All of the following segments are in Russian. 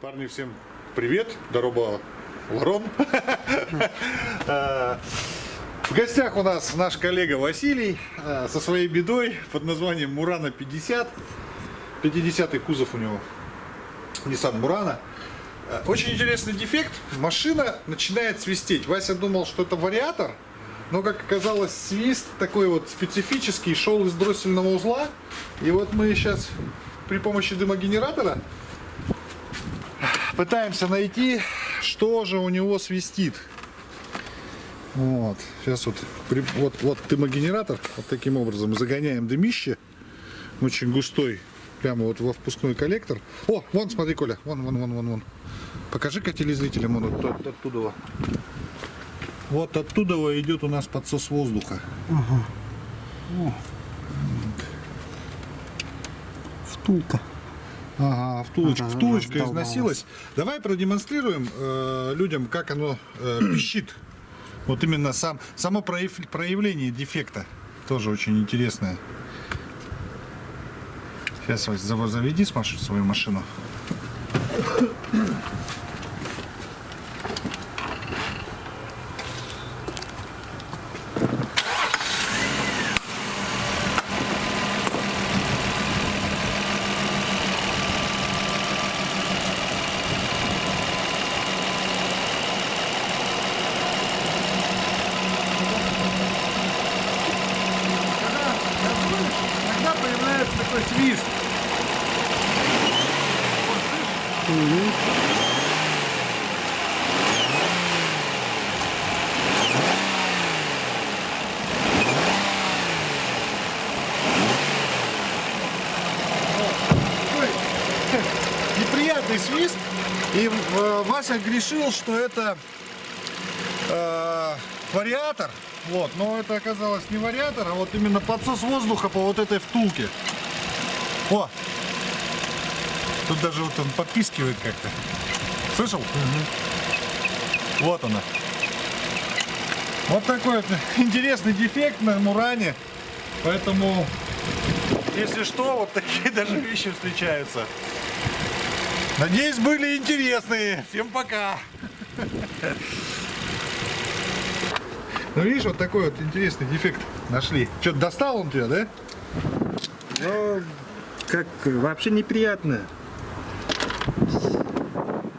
Парни, всем привет, дорога Ларон. В гостях у нас наш коллега Василий со своей бедой под названием Мурана 50. 50-й кузов у него, Nissan Murano. Очень интересный дефект. Машина начинает свистеть. Вася думал, что это вариатор, но, как оказалось, свист такой вот специфический шел из дроссельного узла. И вот мы сейчас при помощи дымогенератора пытаемся найти, что же у него свистит. Вот. Сейчас вот дымогенератор. Вот таким образом загоняем дымище. Очень густой. Прямо вот во впускной коллектор. О, вон, смотри, Коля. Вон. Покажи-ка телезрителям. Вот оттуда. Вот оттуда идет у нас подсос воздуха. Ага. Втулка. Ага, втулочка раздолбалась. износилась. Давай продемонстрируем людям, как оно пищит. Вот именно само проявление дефекта. Тоже очень интересное. Сейчас заведи свою машину. Иногда появляется такой свист. Такой неприятный свист. И Вася грешил, что это вариатор. Вот, но это оказалось не вариатор, а вот именно подсос воздуха по вот этой втулке. О! Тут даже вот он попискивает как-то. Слышал? Угу. Вот она. Вот такой вот интересный дефект на Муране. Поэтому, если что, вот такие даже вещи встречаются. Надеюсь, были интересные. Всем пока! Ну, видишь, вот такой вот интересный дефект нашли. Что-то достал он тебя, да? Ну, как вообще неприятно.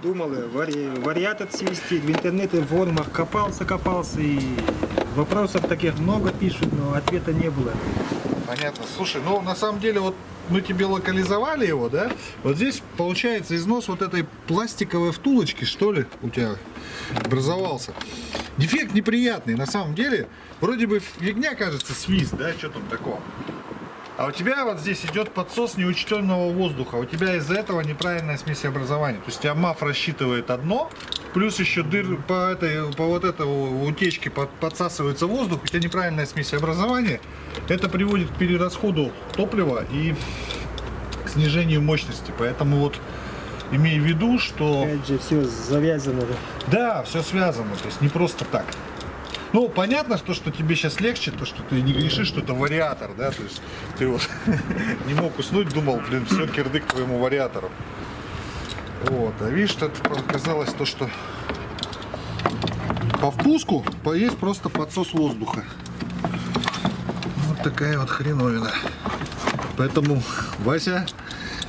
Думал, вариатор свистит, в интернете, в форумах копался, и вопросов таких много пишут, но ответа не было. Понятно. Слушай, ну на самом деле вот мы тебе локализовали его, да? Вот здесь получается износ вот этой пластиковой втулочки, что ли, у тебя образовался. Дефект неприятный, на самом деле. Вроде бы фигня, кажется, свист, да, что там такого. А у тебя вот здесь идет подсос неучтенного воздуха. У тебя из-за этого неправильная смесеобразование. То есть у тебя МАФ рассчитывает одно, плюс еще по вот этой утечке подсасывается воздух, у тебя неправильное смесеобразование. Это приводит к перерасходу топлива и к снижению мощности. Поэтому вот имей в виду, что... Опять же, все завязано. Да, все связано, то есть не просто так. Ну, понятно, что тебе сейчас легче, то, что ты не грешишь, что это вариатор, да, то есть ты вот не мог уснуть, думал, блин, все кирдык твоему вариатору. Вот, а видишь, это оказалось то, что по впуску есть просто подсос воздуха. Вот такая вот хреновина. Поэтому, Вася,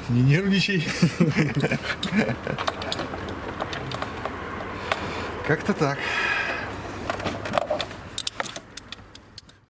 не нервничай. Как-то так.